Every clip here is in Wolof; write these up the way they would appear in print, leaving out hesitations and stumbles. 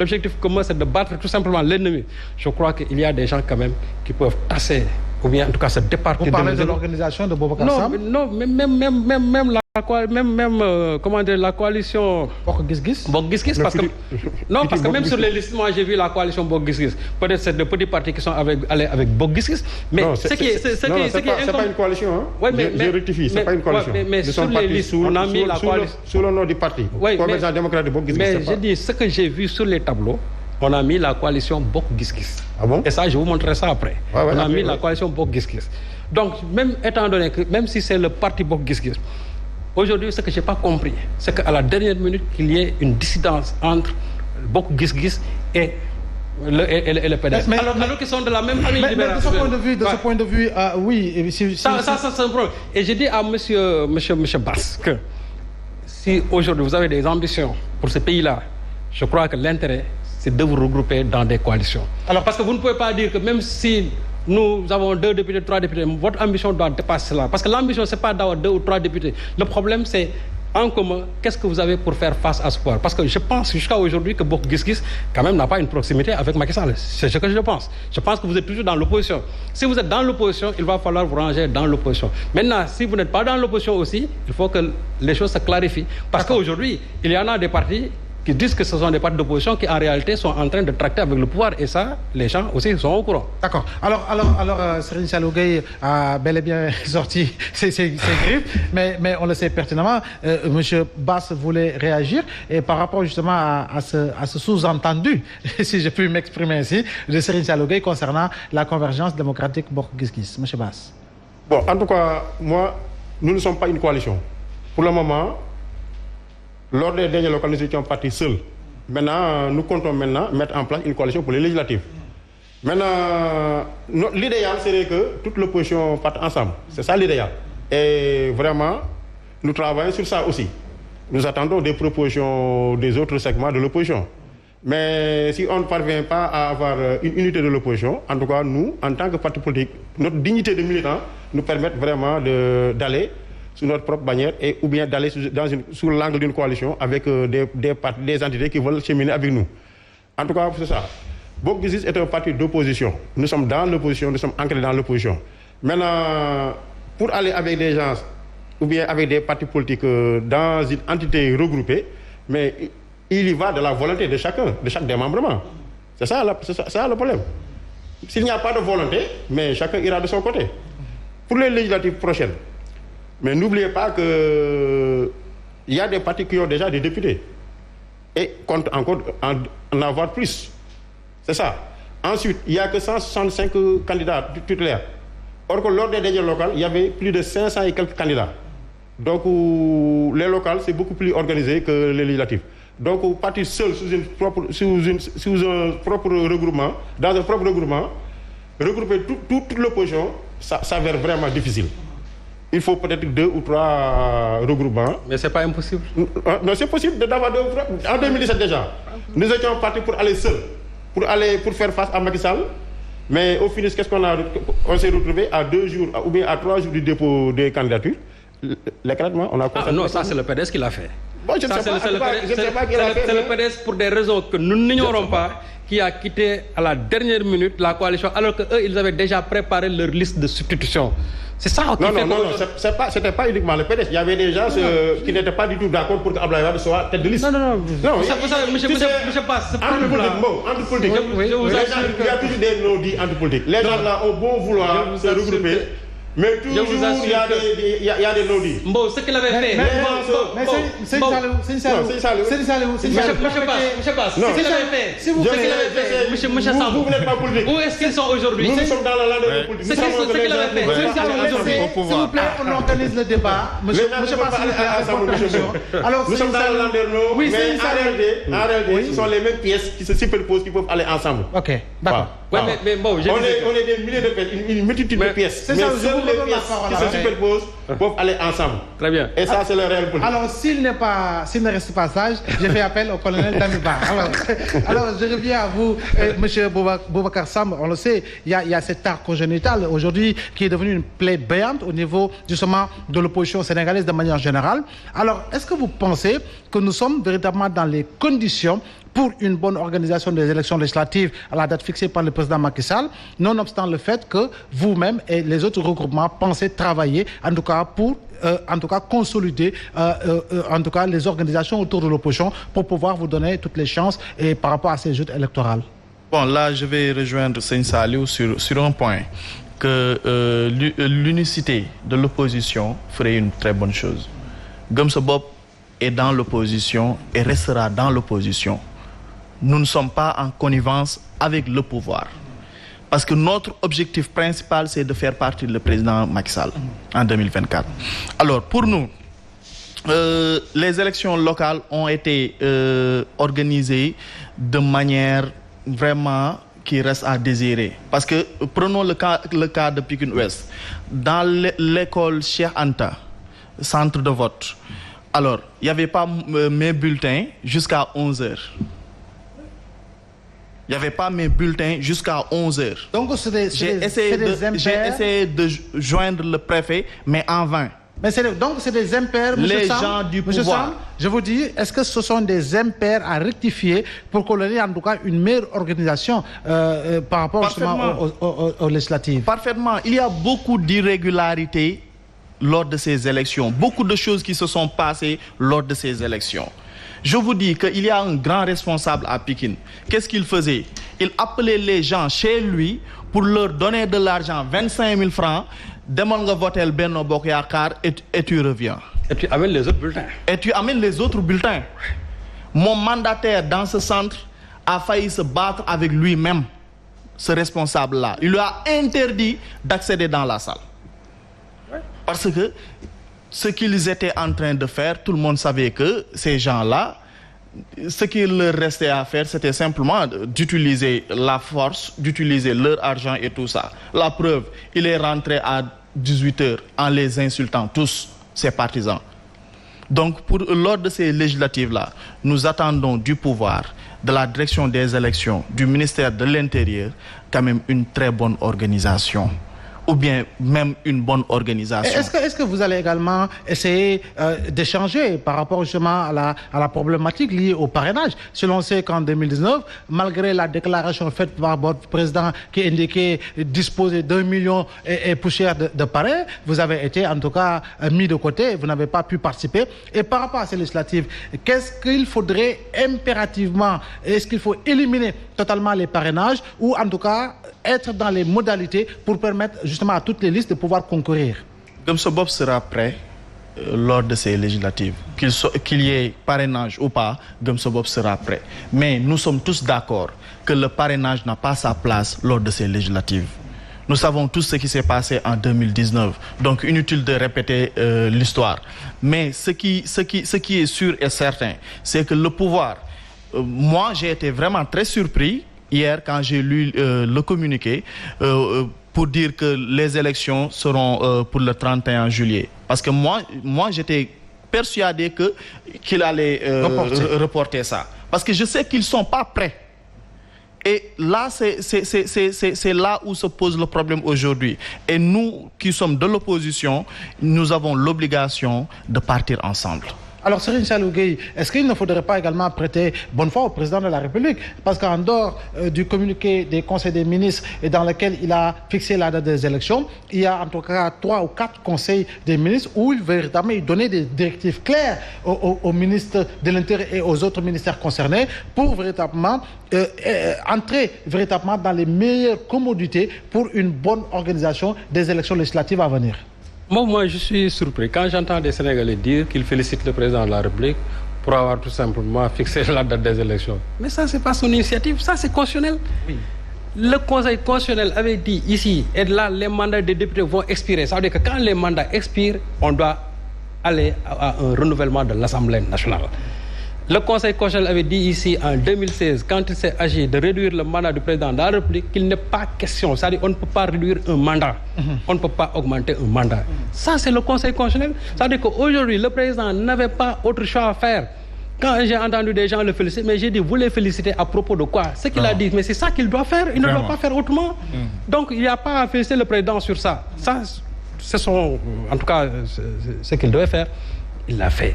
L'objectif commun, c'est de battre tout simplement l'ennemi. Je crois qu'il y a des gens quand même qui peuvent tasser, ou bien en tout cas se départir. Vous parlez de l'organisation de Boubacar Sam? Non, comment dire, la coalition Bokk Gis Gis. Bokk Gis Gis, parce que non, parce que même sur les listes, moi j'ai vu la coalition Bokk Gis Gis. Peut-être c'est de petits partis qui sont allés avec Bokk Gis Gis. Mais c'est pas une coalition, hein. Ouais, je rectifie, c'est pas une coalition. Mais sur les listes, on a mis la coalition sous le nom du parti. Convergence démocratique Bokk Gis Gis. Mais je dis ce que j'ai vu sur les tableaux. On a mis la coalition Bokk Gis Gis. Ah bon? Et ça, je vous montrerai ça après. On a mis la coalition Bokk Gis Gis. Donc, même étant donné que, même si c'est le parti Bokk Gis Gis, aujourd'hui, ce que je n'ai pas compris, c'est qu'à la dernière minute, qu'il y ait une dissidence entre Bokk Gis Gis et le PDS. Alors qu'ils sont de la même famille libérale. De ce point de vue, oui. Ça, c'est un problème. Et je dis à monsieur Bass que si aujourd'hui vous avez des ambitions pour ce pays-là, je crois que l'intérêt, c'est de vous regrouper dans des coalitions. Alors, parce que vous ne pouvez pas dire que même si nous avons 2 députés, 3 députés, votre ambition doit dépasser cela. Parce que l'ambition, ce n'est pas d'avoir 2 ou 3 députés. Le problème, c'est en commun, qu'est-ce que vous avez pour faire face à ce pouvoir? Parce que je pense jusqu'à aujourd'hui que Bokk Gis Gis, quand même, n'a pas une proximité avec Macky Sall. C'est ce que je pense. Je pense que vous êtes toujours dans l'opposition. Si vous êtes dans l'opposition, il va falloir vous ranger dans l'opposition. Maintenant, si vous n'êtes pas dans l'opposition aussi, il faut que les choses se clarifient. Parce qu'aujourd'hui, il y en a des partis qui disent que ce sont des partis d'opposition qui en réalité sont en train de tracter avec le pouvoir, et ça, les gens aussi sont au courant. D'accord. Alors Serigne Saliou Gueye a bel et bien sorti ses griffes, mais on le sait pertinemment. Monsieur Bass voulait réagir, et par rapport justement à ce sous-entendu, si je puis m'exprimer ainsi, de Serigne Saliou Gueye concernant la convergence démocratique Bokk Gis Gis. Monsieur Bass. Bon, en tout cas, nous ne sommes pas une coalition. Pour le moment, lors des dernières locales, nous étions partis seuls. Maintenant, nous comptons mettre en place une coalition pour les législatives. Maintenant, l'idéal serait que toute l'opposition parte ensemble. C'est ça l'idéal. Et vraiment, nous travaillons sur ça aussi. Nous attendons des propositions des autres segments de l'opposition. Mais si on ne parvient pas à avoir une unité de l'opposition, en tout cas, nous, en tant que parti politique, notre dignité de militant nous permet vraiment d'aller sous notre propre bannière, ou bien d'aller sous l'angle d'une coalition avec des entités qui veulent cheminer avec nous. En tout cas, c'est ça. Bokk Gis Gis est un parti d'opposition. Nous sommes dans l'opposition, nous sommes ancrés dans l'opposition. Maintenant, pour aller avec des gens, ou bien avec des partis politiques dans une entité regroupée, mais il y va de la volonté de chacun, de chaque démembrement. C'est ça le problème. S'il n'y a pas de volonté, mais chacun ira de son côté. Pour les législatives prochaines, mais n'oubliez pas qu'il y a des partis qui ont déjà des députés et comptent encore en avoir plus. C'est ça. Ensuite, il n'y a que 165 candidats titulaires. Or que lors des dernières locales, il y avait plus de 500 et quelques candidats. Donc les locales, c'est beaucoup plus organisé que les législatives. Donc partir seul sous un propre regroupement, dans un propre regroupement, regrouper toute l'opposition, ça s'avère vraiment difficile. Il faut peut-être 2 ou 3 regroupements. Mais c'est pas impossible. Non, c'est possible d'avoir 2 ou 3. En 2017 déjà, nous étions partis pour aller seuls, pour faire face à Macky Sall. Mais au final, qu'est-ce qu'on a? On s'est retrouvé à 2 jours ou bien à 3 jours du dépôt des candidatures. L'éclatement, on a constaté. Non, ça c'est le PDS qui l'a fait. Bon, je ne sais pas qui l'a fait. C'est le PDS pour des raisons que nous n'ignorons pas, qui a quitté à la dernière minute la coalition, alors qu'eux, ils avaient déjà préparé leur liste de substitution. C'est ça qui fait non, c'était pas uniquement le PDS. Il y avait des gens qui n'étaient pas du tout d'accord pour que Abdoulaye Wade soit tête de liste. Non, vous savez, monsieur Bass, entre politique, il y a toujours des non-dits entre politiques. Les gens là ont beau vouloir se regrouper, mais toujours il y a des non-dits. Bon, ce qu'il avait fait. Monsieur Bass, monsieur Sambou, vous n'êtes pas politique. où est-ce qu'ils sont aujourd'hui? Nous sommes dans la lande politique. Ce qu'il avait fait. S'il vous plaît, on organise le débat. Monsieur Bass, alors nous sommes dans la landerneau, mais en réalité, ce sont les mêmes pièces qui se superposent, qui peuvent aller ensemble. Ok, d'accord. Mais bon, on est des milliers de pièces, une multitude de pièces. Mais seules les pièces qui se superposent peuvent aller ensemble. Très bien. Et ça, c'est le réel politique. Alors, s'il ne reste pas sage, je fais appel au colonel Damiba. Alors, je reviens à vous, monsieur Boubacar Sam. On le sait, il y a cet art congénital aujourd'hui qui est devenu une plaie béante au niveau justement de l'opposition sénégalaise de manière générale. Alors, est-ce que vous pensez que nous sommes véritablement dans les conditions pour une bonne organisation des élections législatives à la date fixée par le président Macky Sall, nonobstant le fait que vous-même et les autres regroupements pensez travailler, en tout cas pour consolider en tout cas les organisations autour de l'opposition pour pouvoir vous donner toutes les chances et par rapport à ces joutes électorales. Bon, là, je vais rejoindre Seigne Saliou sur un point, que l'unicité de l'opposition ferait une très bonne chose. Gëm Sa Bopp est dans l'opposition et restera dans l'opposition. Nous ne sommes pas en connivence avec le pouvoir. Parce que notre objectif principal, c'est de faire partie le président Macky Sall en 2024. Alors, pour nous, les élections locales ont été organisées de manière vraiment qui reste à désirer. Parce que, prenons le cas de Pikine Ouest. Dans l'école Cheikh Anta, centre de vote, alors, il n'y avait pas mes bulletins jusqu'à 11h. Il n'y avait pas mes bulletins jusqu'à 11h. Donc, j'ai essayé de joindre le préfet, mais en vain. Mais donc, c'est des impairs, les gens du pouvoir. Sam, je vous dis, est-ce que ce sont des impairs à rectifier pour qu'on ait en tout cas une meilleure organisation par rapport justement aux législatives? Parfaitement. Il y a beaucoup d'irrégularités lors de ces élections. Beaucoup de choses qui se sont passées lors de ces élections. Je vous dis qu'il y a un grand responsable à Pikine. Qu'est-ce qu'il faisait? Il appelait les gens chez lui pour leur donner de l'argent, 25 000 francs. Demande nga voter Benno Bokk Yaakaar et tu reviens. Et tu amènes les autres bulletins. Et tu amènes les autres bulletins. Mon mandataire dans ce centre a failli se battre avec lui-même, ce responsable-là. Il lui a interdit d'accéder dans la salle. Parce que ce qu'ils étaient en train de faire, tout le monde savait que ces gens-là, ce qu'il leur restait à faire, c'était simplement d'utiliser la force, d'utiliser leur argent et tout ça. La preuve, il est rentré à 18h en les insultant tous, ses partisans. Donc, lors de ces législatives-là, nous attendons du pouvoir, de la direction des élections, du ministère de l'Intérieur, quand même une très bonne organisation. Ou bien même une bonne organisation. Est-ce que vous allez également essayer d'échanger par rapport justement à la problématique liée au parrainage? Si l'on sait qu'en 2019, malgré la déclaration faite par votre président qui indiquait disposer d'1 million et poussière de parrains, vous avez été en tout cas mis de côté, vous n'avez pas pu participer. Et par rapport à ces législatives, qu'est-ce qu'il faudrait impérativement? Est-ce qu'il faut éliminer totalement les parrainages ou en tout cas être dans les modalités pour permettre justement à toutes les listes de pouvoir concourir? Gëm Sa Bopp sera prêt lors de ces législatives. Qu'il y ait parrainage ou pas, Gëm Sa Bopp sera prêt. Mais nous sommes tous d'accord que le parrainage n'a pas sa place lors de ces législatives. Nous savons tous ce qui s'est passé en 2019. Donc inutile de répéter l'histoire. Mais ce qui est sûr et certain, c'est que le pouvoir, moi j'ai été vraiment très surpris hier, quand j'ai lu le communiqué pour dire que les élections seront pour le 31 juillet. Parce que moi j'étais persuadé qu'il allait reporter ça. Parce que je sais qu'ils ne sont pas prêts. Et là, c'est là où se pose le problème aujourd'hui. Et nous, qui sommes de l'opposition, nous avons l'obligation de partir ensemble. Alors, Serigne Saliou Gueye, est-ce qu'il ne faudrait pas également prêter bonne foi au président de la République? Parce qu'en dehors du communiqué des conseils des ministres et dans lequel il a fixé la date des élections, il y a en tout cas 3 ou 4 conseils des ministres où il véritablement donner des directives claires aux ministres de l'Intérieur et aux autres ministères concernés pour véritablement entrer véritablement dans les meilleures commodités pour une bonne organisation des élections législatives à venir. Moi, je suis surpris quand j'entends des Sénégalais dire qu'ils félicitent le président de la République pour avoir tout simplement fixé la date des élections. Mais ça, c'est pas son initiative, ça c'est constitutionnel. Oui. Le Conseil constitutionnel avait dit ici, et là, les mandats des députés vont expirer. Ça veut dire que quand les mandats expirent, on doit aller à un renouvellement de l'Assemblée nationale. Le Conseil constitutionnel avait dit ici en 2016, quand il s'est agi de réduire le mandat du président de la République, qu'il n'est pas question. C'est-à-dire qu'on ne peut pas réduire un mandat. On ne peut pas augmenter un mandat. Ça, c'est le Conseil constitutionnel. C'est-à-dire qu'aujourd'hui, le président n'avait pas autre choix à faire. Quand j'ai entendu des gens le féliciter, mais j'ai dit, vous les félicitez à propos de quoi? Ce qu'il a dit, mais c'est ça qu'il doit faire. Il ne doit pas faire autrement. Donc, il n'y a pas à féliciter le président sur ça. Ça, c'est en tout cas, ce qu'il devait faire. Il l'a fait.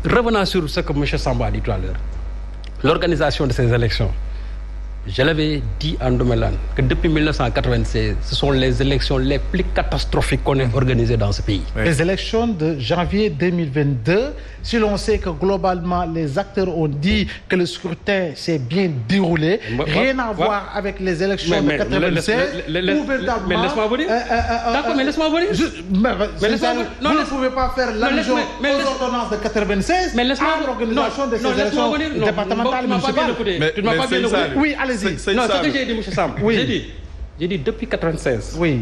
Revenons sur ce que M. Samba a dit tout à l'heure. l'organisation de ces élections. Je l'avais dit en Domelan que depuis 1996, ce sont les élections les plus catastrophiques qu'on ait organisées dans ce pays. Oui. Les élections de janvier 2022, si l'on sait que globalement les acteurs ont dit que le scrutin s'est bien déroulé, rien à voir avec les élections de 96. Mais laisse-moi vous dire. D'accord, mais laisse-moi vous dire. Vous ne pouvez pas faire l'allusion aux ordonnances de 96 à l'organisation de ces élections départementales municipales. Tu ne m'as pas bien écouté. Oui, allez-y. Non, ce que j'ai dit, M. Sam, j'ai dit depuis 96. Oui.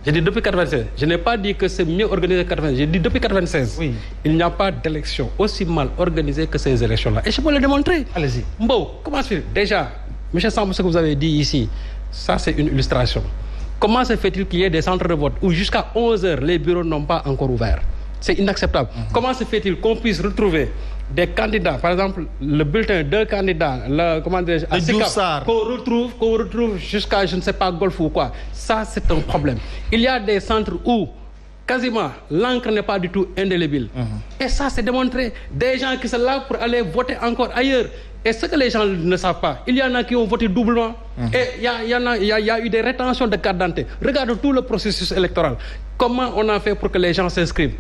J'ai dit depuis 96. Je n'ai pas dit que c'est mieux organisé que 96. J'ai dit depuis 96. Oui. Il n'y a pas d'élection aussi mal organisée que ces élections-là. Et je peux le démontrer. Allez-y. Bon, comment se fait? Déjà, M. Sam, ce que vous avez dit ici, ça c'est une illustration. Comment se fait-il qu'il y ait des centres de vote où jusqu'à 11h, les bureaux n'ont pas encore ouvert? C'est inacceptable. Comment se fait-il qu'on puisse retrouver des candidats, par exemple, le bulletin de candidats, comment dirais-je, à SICAP, qu'on retrouve jusqu'à, je ne sais pas, Golf ou quoi. Ça, c'est un problème. Il y a des centres où, quasiment, l'encre n'est pas du tout indélébile. Et ça, c'est démontré. Des gens qui se lavent pour aller voter encore ailleurs. Et ce que les gens ne savent pas, il y en a qui ont voté doublement. Et il y a eu des rétentions de carte d'identité. Regarde tout le processus électoral. Comment on a fait pour que les gens s'inscrivent?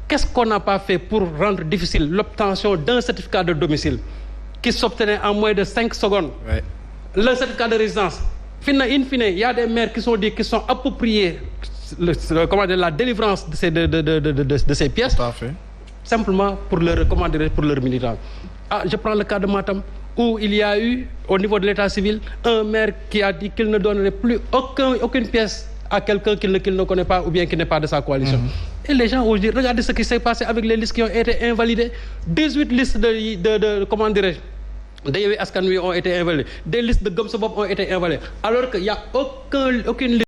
Qu'est-ce qu'on n'a pas fait pour rendre difficile l'obtention d'un certificat de domicile qui s'obtenait en moins de 5 secondes? Ouais. Le certificat de résidence. In fine, il y a des maires qui sont appropriés la délivrance de ces pièces. Tout à fait. Simplement pour leur militants. Ah, je prends le cas de Matam, où il y a eu, au niveau de l'état civil, un maire qui a dit qu'il ne donnerait plus aucune pièce à quelqu'un qu'il ne connaît pas ou bien qui n'est pas de sa coalition. Et les gens aujourd'hui, regardez ce qui s'est passé avec les listes qui ont été invalidées. 18 listes de Yewwi Askan Wi ont été invalidées. Des listes de Gëm Sa Bopp ont été invalidées. Alors qu'il n'y a aucune liste